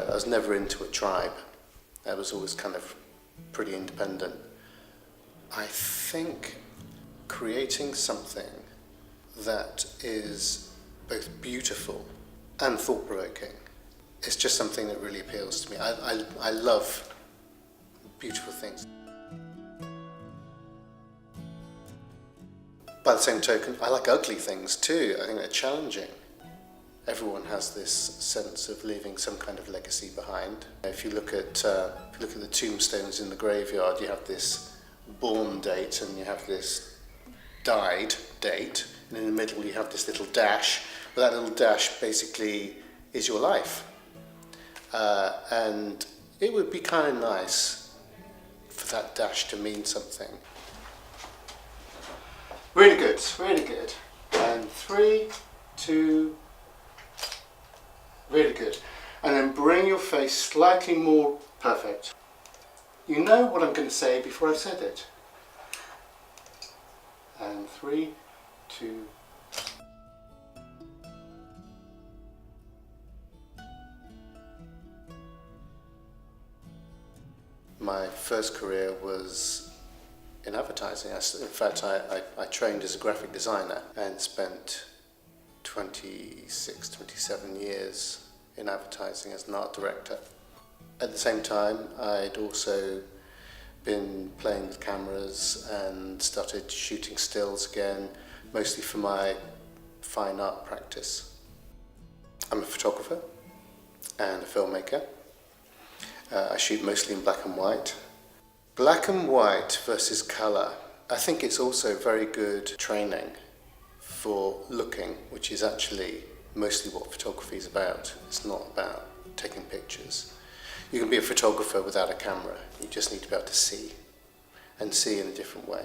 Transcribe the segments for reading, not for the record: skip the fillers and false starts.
I was never into a tribe. I was always kind of pretty independent. I think creating something that is both beautiful and thought-provoking is just something that really appeals to me. I love beautiful things. By the same token, I like ugly things too. I think they're challenging. Everyone has this sense of leaving some kind of legacy behind. If you look at the tombstones in the graveyard, you have this born date and you have this died date, and in the middle you have this little dash. But that little dash basically is your life. And it would be kind of nice for that dash to mean something. Really good, really good. And 3, 2, really good. And then bring your face slightly more perfect. You know what I'm going to say before I've said it. And 3, 2. My first career was in advertising. In fact, I trained as a graphic designer and spent 26, 27 years in advertising as an art director. At the same time, I'd also been playing with cameras and started shooting stills again, mostly for my fine art practice. I'm a photographer and a filmmaker. I shoot mostly in black and white. Black and white versus colour. I think it's also very good training for looking, which is actually mostly what photography is about. It's not about taking pictures. You can be a photographer without a camera. You just need to be able to see, and see in a different way.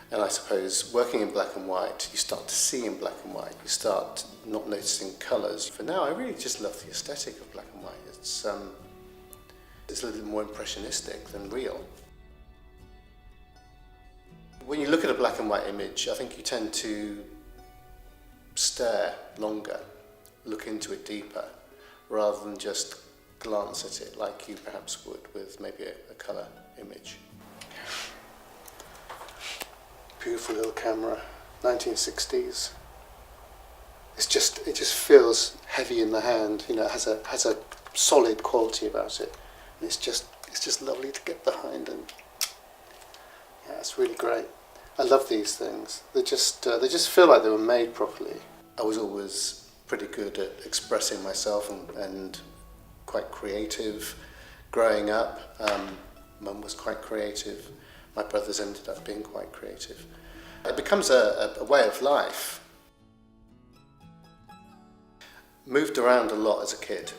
And I suppose working in black and white, you start to see in black and white. You start not noticing colours. For now, I really just love the aesthetic of black and white. It's a little bit more impressionistic than real. When you look at a black and white image, I think you tend to stare longer, look into it deeper, rather than just glance at it like you perhaps would with maybe a colour image. Beautiful little camera, 1960s. It just feels heavy in the hand. You know, it has a solid quality about it. And it's just lovely to get behind, and yeah, it's really great. I love these things. They just feel like they were made properly. I was always pretty good at expressing myself and quite creative. Growing up, Mum was quite creative. My brothers ended up being quite creative. It becomes a way of life. Moved around a lot as a kid.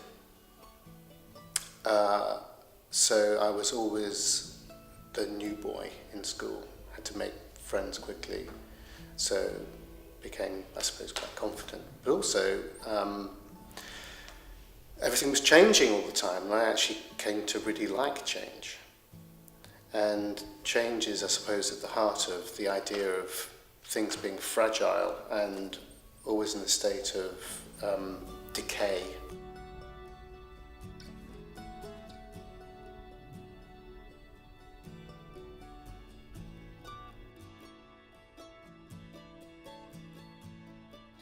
So I was always the new boy in school. Had to make friends quickly, so became, I suppose, quite confident. But also, everything was changing all the time, and I actually came to really like change. And change is, I suppose, at the heart of the idea of things being fragile and always in a state of decay.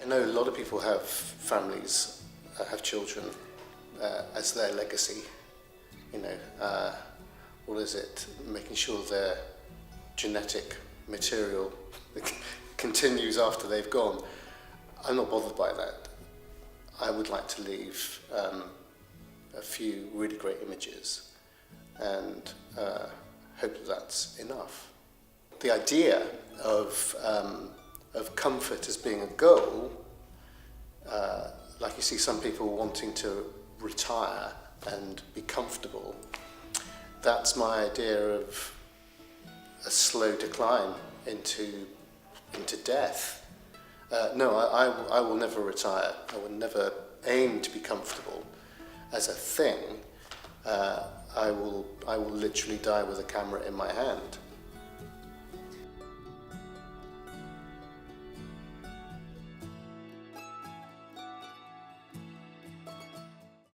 I know a lot of people have families, have children as their legacy. You know, what is it? Making sure their genetic material continues after they've gone. I'm not bothered by that. I would like to leave a few really great images, and hope that that's enough. The idea of comfort as being a goal, like you see some people wanting to retire and be comfortable, that's my idea of a slow decline into death. No, I will never retire. I will never aim to be comfortable as a thing. I will literally die with a camera in my hand.